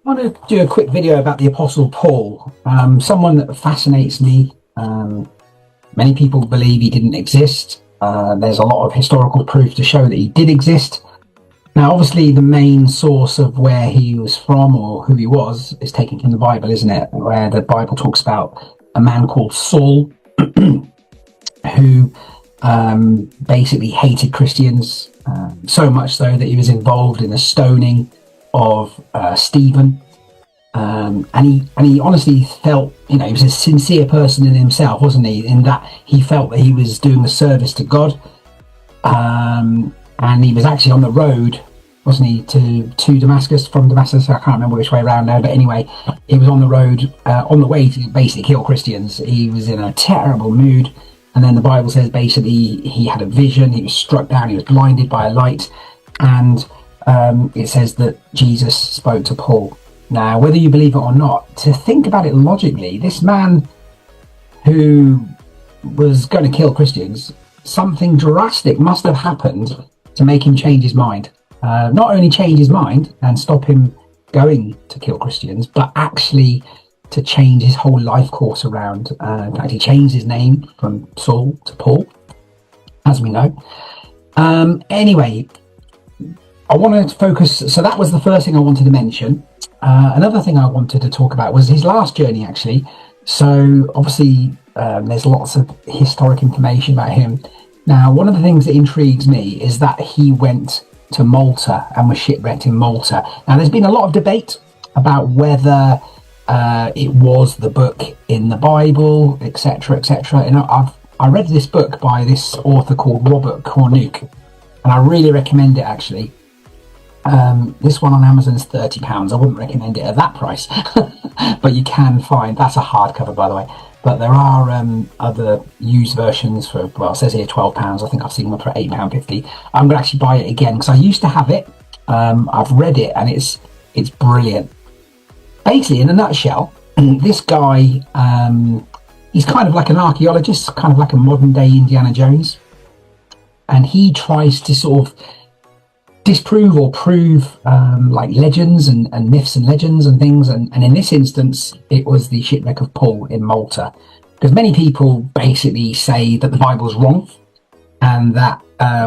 I want to do a quick video about the Apostle Paul, someone that fascinates me. Many people believe he didn't exist. There's a lot of historical proof to show that he did exist. Now, obviously, the main source of where he was from or who he was is taken from the Bible, isn't it? Where the Bible talks about a man called Saul, who basically hated Christians, so much so that he was involved in the stoning of Stephen. And he honestly felt, he was a sincere person in himself, wasn't he? In that he felt that he was doing a service to God. And he was actually on the road, wasn't he, to Damascus, from Damascus. I can't remember which way around now, but anyway, he was on the road, on the way to basically kill Christians. He was in a terrible mood. And then the Bible says basically he had a vision, he was struck down, he was blinded by a light. And it says that Jesus spoke to Paul. Now, whether you believe it or not, to think about it logically, this man who was going to kill Christians, something drastic must have happened to make him change his mind. Not only change his mind and stop him going to kill Christians, but actually to change his whole life course around. In fact, he changed his name from Saul to Paul, as we know. Anyway, I wanted to focus. So that was the first thing I wanted to mention. Another thing I wanted to talk about was his last journey, actually. So obviously, there's lots of historic information about him. Now, one of the things that intrigues me is that he went to Malta and was shipwrecked in Malta. Now, there's been a lot of debate about whether it was the book in the Bible, etc., etc. And I read this book by this author called Robert Cornuke, and I really recommend it, actually. This one on Amazon is £30. I wouldn't recommend it at that price, but you can find, that's a hardcover, by the way, but there are other used versions for, well, it says here £12. I think I've seen one for £8.50. I'm going to actually buy it again because I used to have it. I've read it and it's brilliant. Basically, in a nutshell, this guy, he's kind of like an archaeologist, kind of like a modern day Indiana Jones, and he tries to sort of disprove or prove like legends and myths and legends and things, and in this instance it was the shipwreck of Paul in Malta, because many people basically say that the Bible's wrong and that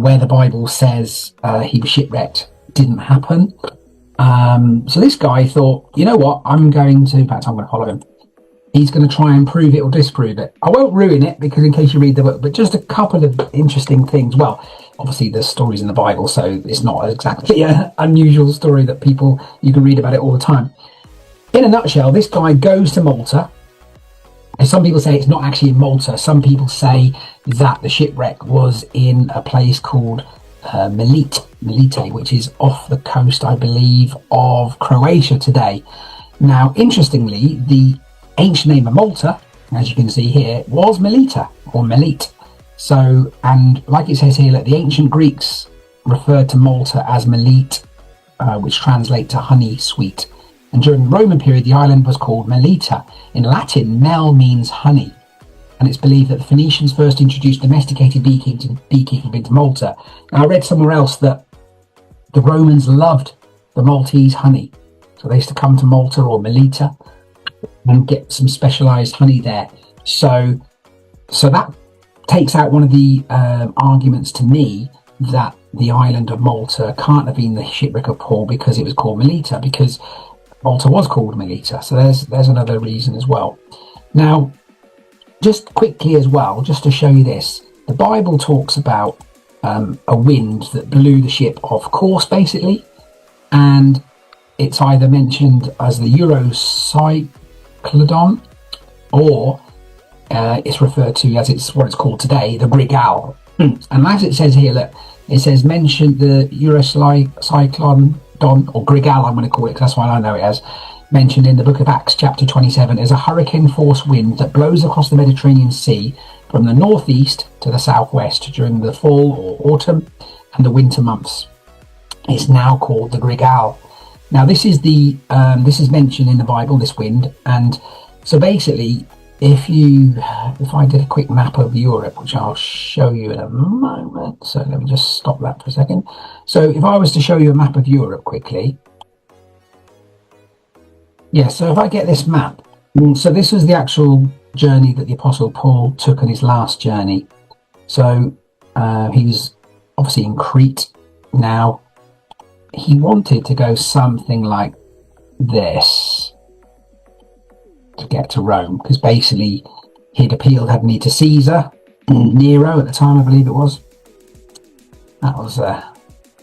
where the Bible says he was shipwrecked didn't happen. So this guy thought, you know what, in fact I'm going to follow him. He's going to try and prove it or disprove it. I won't ruin it because in case you read the book, but just a couple of interesting things. Well, obviously there's stories in the Bible, so it's not exactly an unusual story that you can read about it all the time. In a nutshell, this guy goes to Malta. And some people say it's not actually in Malta. Some people say that the shipwreck was in a place called Melite, which is off the coast, I believe, of Croatia today. Now, interestingly, the ancient name of Malta, as you can see here, was Melita or Melite. So, and like it says here, the ancient Greeks referred to Malta as Melite, which translates to honey sweet. And during the Roman period, the island was called Melita. In Latin, mel means honey. And it's believed that the Phoenicians first introduced domesticated beekeeping into Malta. Now, I read somewhere else that the Romans loved the Maltese honey. So they used to come to Malta or Melita and get some specialized honey there. So that takes out one of the arguments to me that the island of Malta can't have been the shipwreck of Paul because it was called Melita, because Malta was called Melita. So there's another reason as well. Now, just quickly as well, just to show you this, the Bible talks about a wind that blew the ship off course, basically, and it's either mentioned as the Eurocyclodon, or it's referred to as what it's called today, the Grigal. And as it says here, look, it says mention the Eurocyclodon, or Grigal, I'm going to call it because that's what I know it as, mentioned in the book of Acts chapter 27 as a hurricane force wind that blows across the Mediterranean Sea from the northeast to the southwest during the fall or autumn and the winter months. It's now called the Grigal. Now this is mentioned in the Bible, this wind, and so basically if I did a quick map of Europe, which I'll show you in a moment, so let me just stop that for a second. So if I was to show you a map of Europe quickly, Yeah, so if I get this map, so this was the actual journey that the Apostle Paul took on his last journey. So he was obviously in Crete. Now, he wanted to go something like this to get to Rome, because basically he'd appealed, hadn't he, to Caesar, Nero at the time, I believe it was. That was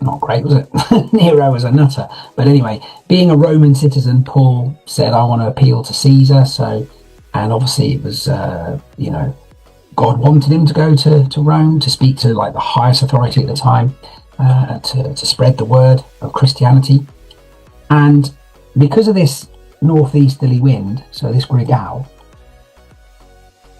not great, was it? Nero was a nutter. But anyway, being a Roman citizen, Paul said, I want to appeal to Caesar. So, and obviously it was, God wanted him to go to Rome to speak to like the highest authority at the time, to spread the word of Christianity. And because of this northeasterly wind, so this Grigal,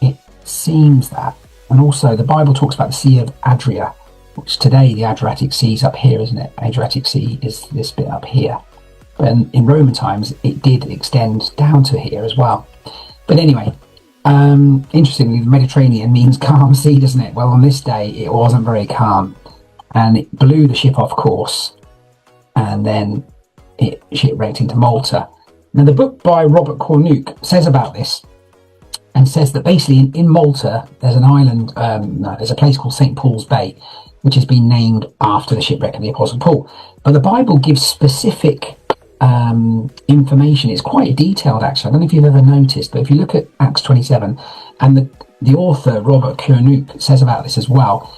it seems that, and also the Bible talks about the Sea of Adria, which today the Adriatic Sea is up here, isn't it? Adriatic Sea is this bit up here. But in Roman times, it did extend down to here as well. But anyway, interestingly, the Mediterranean means calm sea, doesn't it? Well, on this day, it wasn't very calm. And it blew the ship off course. And then it shipwrecked into Malta. Now, the book by Robert Cornuke says about this, and says that basically in Malta, there's an island, there's a place called St. Paul's Bay, which has been named after the shipwreck of the Apostle Paul. But the Bible gives specific information. It's quite detailed, actually. I don't know if you've ever noticed, but if you look at Acts 27, and the author, Robert Cornuke, says about this as well.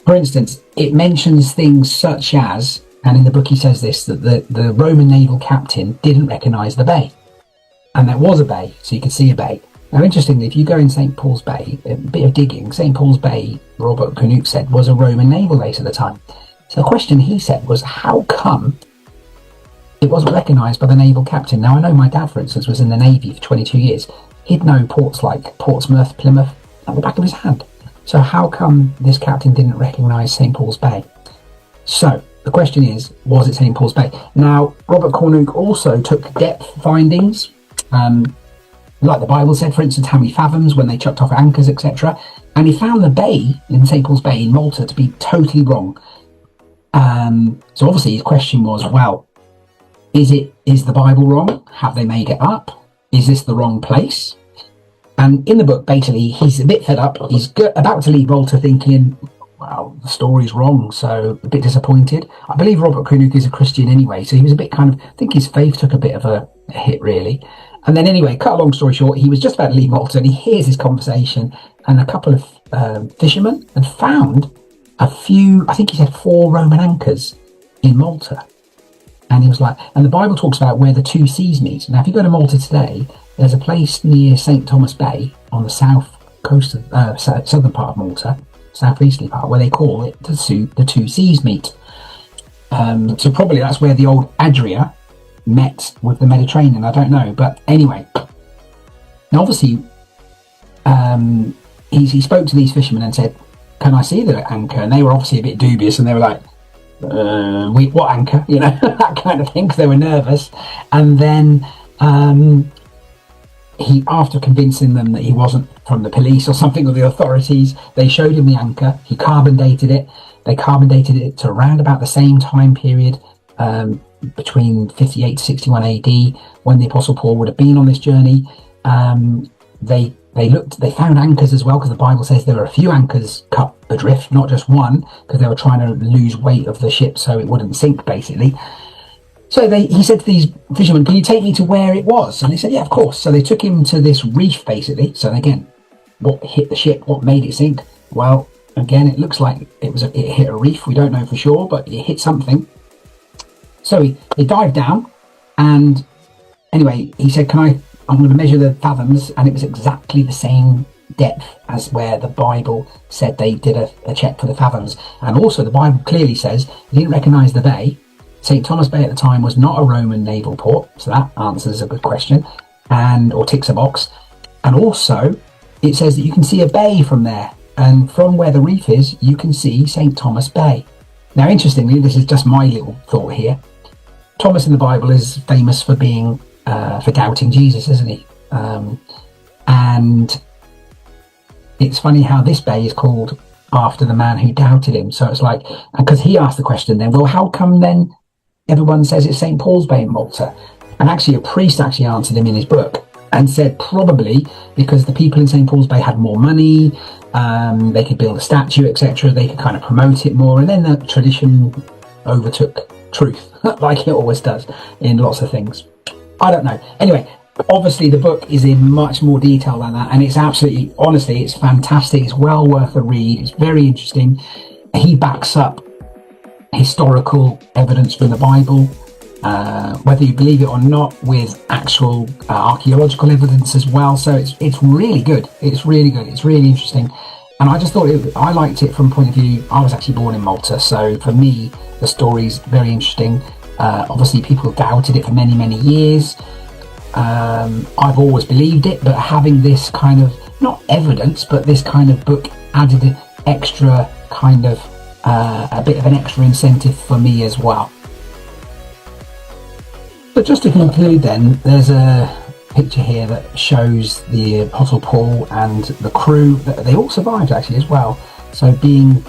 For instance, it mentions things such as, and in the book he says this, that the Roman naval captain didn't recognise the bay. And there was a bay, so you could see a bay. Now, interestingly, if you go in St. Paul's Bay, a bit of digging, St. Paul's Bay, Robert Cornuke said, was a Roman naval base at the time. So the question he said was, how come it wasn't recognised by the naval captain? Now, I know my dad, for instance, was in the Navy for 22 years. He'd know ports like Portsmouth, Plymouth, at the back of his hand. So how come this captain didn't recognise St. Paul's Bay? So the question is, was it St. Paul's Bay? Now, Robert Cornuke also took depth findings, like the Bible said, for instance, how many fathoms when they chucked off anchors, etc. And he found the bay in St. Paul's Bay in Malta to be totally wrong. So obviously his question was, well, is the Bible wrong? Have they made it up? Is this the wrong place? And in the book, basically, he's a bit fed up. He's about to leave Malta thinking, well, the story's wrong, so a bit disappointed. I believe Robert Cornuke is a Christian anyway, so he was a bit I think his faith took a bit of a hit, really. And then anyway, cut a long story short, he was just about to leave Malta and he hears this conversation, and a couple of fishermen had found a few, I think he said 4 Roman anchors in Malta. And he was like, and the Bible talks about where the two seas meet. Now, if you go to Malta today, there's a place near St. Thomas Bay on the south coast of southern part of Malta, southeasterly part, where they call it the two seas meet. So probably that's where the old Adria met with the Mediterranean. I don't know, but anyway. Now, obviously, he spoke to these fishermen and said, "Can I see the anchor?" And they were obviously a bit dubious, and they were like, "What anchor?" You know, that kind of thing, because they were nervous. And then he, after convincing them that he wasn't from the police or something, or the authorities, they showed him the anchor. He carbon dated it. They carbon dated it to around about the same time period, between 58 to 61 AD, when the Apostle Paul would have been on this journey. They found anchors as well, because the Bible says there were a few anchors cut adrift, not just one, because they were trying to lose weight of the ship so it wouldn't sink, basically. So he said to these fishermen, "Can you take me to where it was?" And they said, "Yeah, of course." So they took him to this reef, basically. So again, what hit the ship? What made it sink? Well, again, it looks like it hit a reef. We don't know for sure, but it hit something. So he dived down, and anyway, he said, I'm going to measure the fathoms, and it was exactly the same depth as where the Bible said they did a check for the fathoms. And also the Bible clearly says he didn't recognise the bay. St. Thomas Bay at the time was not a Roman naval port, so that answers a good question, or ticks a box. And also, it says that you can see a bay from there, and from where the reef is, you can see St. Thomas Bay. Now, interestingly, this is just my little thought here. Thomas in the Bible is famous for being for doubting Jesus, isn't he? And it's funny how this bay is called after the man who doubted him. So it's like, because he asked the question then, well, how come then everyone says it's St. Paul's Bay in Malta? And actually, a priest actually answered him in his book and said probably because the people in St. Paul's Bay had more money, they could build a statue, etc. They could kind of promote it more, and then the tradition overtook truth, like it always does in lots of things. I don't know. Anyway, obviously the book is in much more detail than that, and it's absolutely, honestly, it's fantastic. It's well worth a read. It's very interesting. He backs up historical evidence from the Bible, whether you believe it or not, with actual archaeological evidence as well. So it's really good. It's really good. It's really interesting. And I just thought I liked it from a point of view, I was actually born in Malta, so for me the story's very interesting. Obviously people doubted it for many, many years. I've always believed it, but having this kind of, not evidence, but this kind of book added extra kind of a bit of an extra incentive for me as well. But just to conclude then, there's a picture here that shows the Apostle Paul and the crew. They all survived actually as well, so being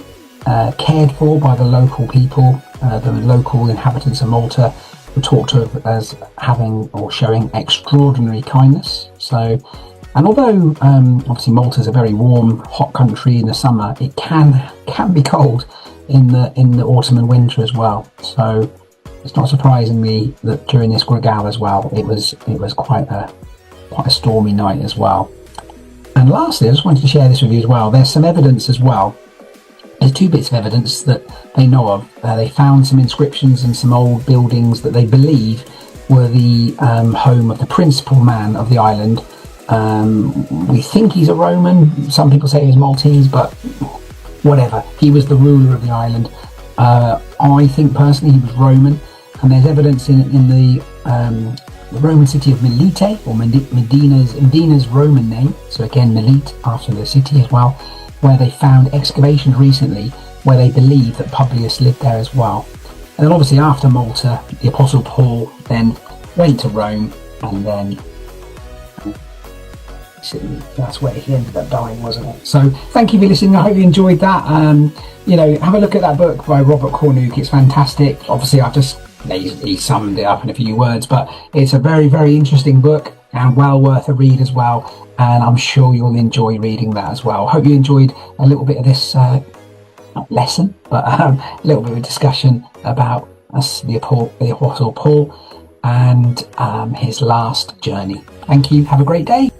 cared for by the local people, the local inhabitants of Malta were talked of as having or showing extraordinary kindness. So, and although obviously Malta is a very warm, hot country in the summer, it can be cold in the autumn and winter as well. So it's not surprising me that during this Gregale as well, it was quite a stormy night as well. And lastly, I just wanted to share this with you as well. There's some evidence as well. There's two bits of evidence that they know of. They found some inscriptions and some old buildings that they believe were the home of the principal man of the island. We think he's a Roman. Some people say he's Maltese, but whatever. He was the ruler of the island. I think personally he was Roman. And there's evidence in the Roman city of Melite, or Medina's Roman name, so again Melite after the city as well, where they found excavations recently where they believe that Publius lived there as well. And then obviously after Malta, the Apostle Paul then went to Rome, and then that's where he ended up dying, wasn't it? So thank you for listening. I hope you enjoyed that. Have a look at that book by Robert Cornuke. It's fantastic. Obviously he summed it up in a few words, but it's a very, very interesting book and well worth a read as well, and I'm sure you'll enjoy reading that as well. Hope you enjoyed a little bit of this not lesson, but a little bit of discussion about the Apostle Paul and his last journey. Thank you. Have a great day.